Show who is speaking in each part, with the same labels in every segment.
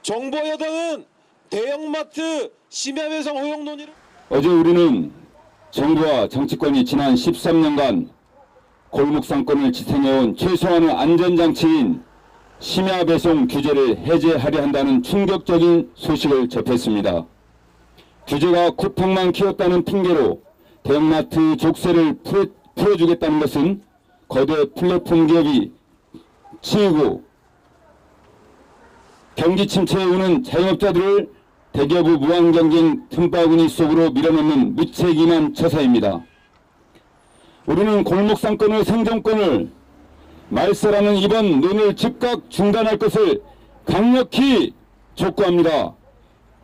Speaker 1: 정부 여당은 대형마트 심야 배송 허용 논의를
Speaker 2: 어제 우리는 정부와 정치권이 지난 13년간 골목 상권을 지탱해온 최소한의 안전장치인 심야 배송 규제를 해제하려 한다는 충격적인 소식을 접했습니다. 규제가 쿠팡만 키웠다는 핑계로 대형마트 족쇄를 풀어주겠다는 것은 거대 플랫폼 기업이 치이고 경기 침체에 오는 자영업자들을 대기업의 무한경쟁 틈바구니 속으로 밀어넣는 무책임한 처사입니다. 우리는 골목상권의 생존권을 말살하는 이번 논의를 즉각 중단할 것을 강력히 촉구합니다.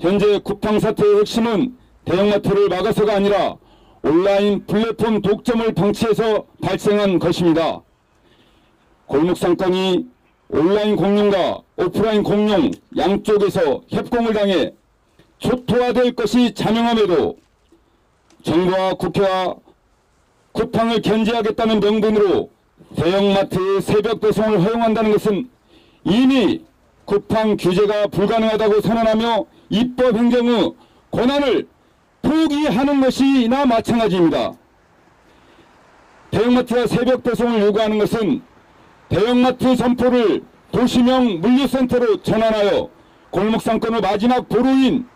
Speaker 2: 현재 쿠팡 사태의 핵심은 대형마트를 막아서가 아니라 온라인 플랫폼 독점을 방치해서 발생한 것입니다. 골목상권이 온라인 공룡과 오프라인 공룡 양쪽에서 협공을 당해 초토화될 것이 자명함에도 정부와 국회와 쿠팡을 견제하겠다는 명분으로 대형마트의 새벽 배송을 허용한다는 것은 이미 쿠팡 규제가 불가능하다고 선언하며 입법 행정의 권한을 포기하는 것이나 마찬가지입니다. 대형마트가 새벽 배송을 요구하는 것은 대형마트 점포를 도시명 물류센터로 전환하여 골목상권의 마지막 보루인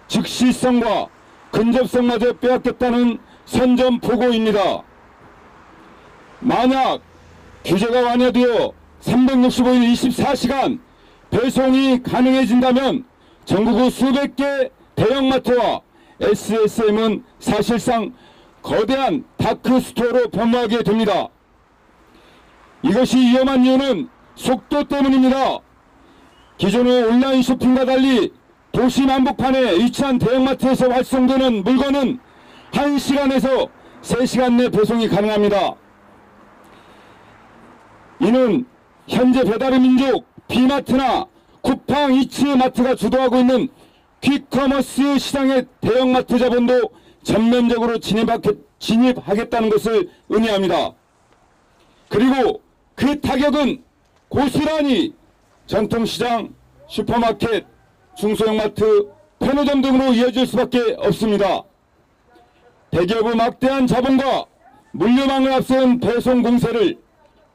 Speaker 2: 즉시성과 근접성마저 빼앗겠다는 선전포고입니다. 만약 규제가 완화되어 365일 24시간 배송이 가능해진다면 전국의 수백 개 대형마트와 SSM은 사실상 거대한 다크스토어로 변모하게 됩니다. 이것이 위험한 이유는 속도 때문입니다. 기존의 온라인 쇼핑과 달리 도시 한복판에 위치한 대형마트에서 활성되는 물건은 1시간에서 3시간 내 배송이 가능합니다. 이는 현재 배달의 민족, 비마트나 쿠팡, 이츠마트가 주도하고 있는 퀵커머스 시장의 대형마트 자본도 전면적으로 진입하겠다는 것을 의미합니다. 그리고 그 타격은 고스란히 전통시장, 슈퍼마켓, 중소형마트, 편의점 등으로 이어질 수밖에 없습니다. 대기업의 막대한 자본과 물류망을 앞세운 배송 공세를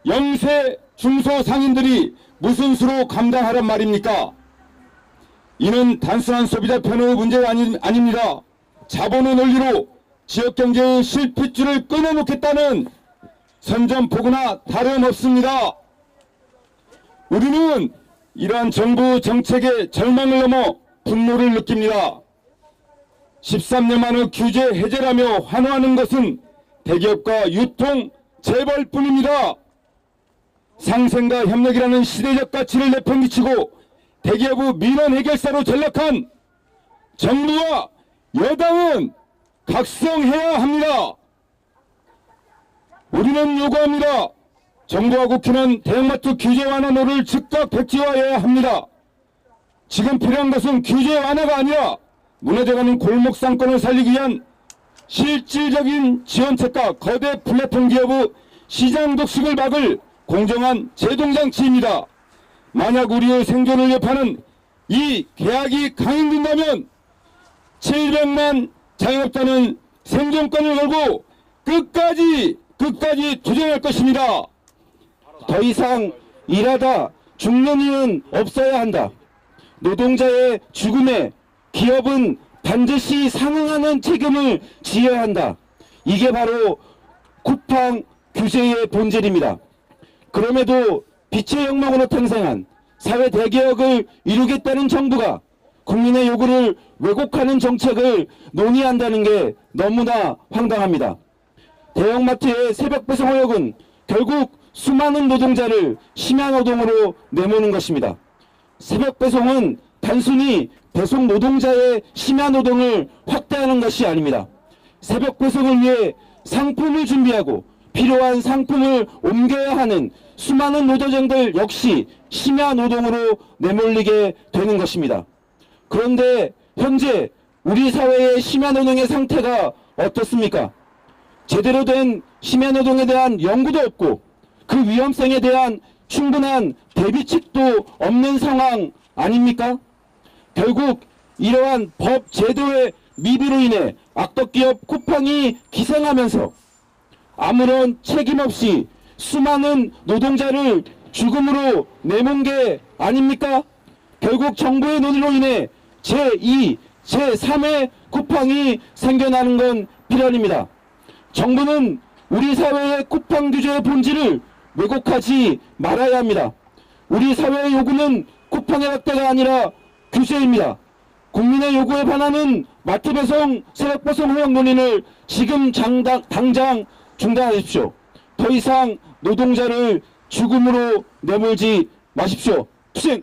Speaker 2: 영세 중소상인들이 무슨 수로 감당하란 말입니까? 이는 단순한 소비자 편의 문제가 아닙니다. 자본의 논리로 지역경제의 실핏줄을 끊어놓겠다는 선전포고나 다름없습니다. 우리는 이러한 정부 정책의 절망을 넘어 분노를 느낍니다. 13년 만의 규제 해제라며 환호하는 것은 대기업과 유통 재벌뿐입니다. 상생과 협력이라는 시대적 가치를 내팽개치고 대기업의 민원 해결사로 전락한 정부와 여당은 각성해야 합니다. 우리는 요구합니다. 정부와 국회는 대형마트 규제 완화를 즉각 백지화해야 합니다. 지금 필요한 것은 규제 완화가 아니라 무너져가는 골목상권을 살리기 위한 실질적인 지원책과 거대 플랫폼 기업의 시장 독식을 막을 공정한 제동장치입니다. 만약 우리의 생존을 위협하는 이 계약이 강행된다면 700만 자영업자는 생존권을 걸고 끝까지 투쟁할 것입니다.
Speaker 3: 더 이상 일하다 죽는 이는 없어야 한다. 노동자의 죽음에 기업은 반드시 상응하는 책임을 지어야 한다. 이게 바로 쿠팡 규제의 본질입니다. 그럼에도 빛의 영망으로 탄생한 사회 대개혁을 이루겠다는 정부가 국민의 요구를 왜곡하는 정책을 논의한다는 게 너무나 황당합니다. 대형마트의 새벽 배송 허용은 결국 수많은 노동자를 심야 노동으로 내모는 것입니다. 새벽 배송은 단순히 배송 노동자의 심야 노동을 확대하는 것이 아닙니다. 새벽 배송을 위해 상품을 준비하고 필요한 상품을 옮겨야 하는 수많은 노동자들 역시 심야 노동으로 내몰리게 되는 것입니다. 그런데 현재 우리 사회의 심야 노동의 상태가 어떻습니까? 제대로 된 심야 노동에 대한 연구도 없고 그 위험성에 대한 충분한 대비책도 없는 상황 아닙니까? 결국 이러한 법 제도의 미비로 인해 악덕기업 쿠팡이 기생하면서 아무런 책임 없이 수많은 노동자를 죽음으로 내몬 게 아닙니까? 결국 정부의 논의로 인해 제2, 제3의 쿠팡이 생겨나는 건 필연입니다. 정부는 우리 사회의 쿠팡 규제의 본질을 왜곡하지 말아야 합니다. 우리 사회의 요구는 쿠팡의 확대가 아니라 규제입니다. 국민의 요구에 반하는 마트 배송, 새벽 배송 허용 논의를 지금 당장 중단하십시오. 더 이상 노동자를 죽음으로 내몰지 마십시오. 투쟁!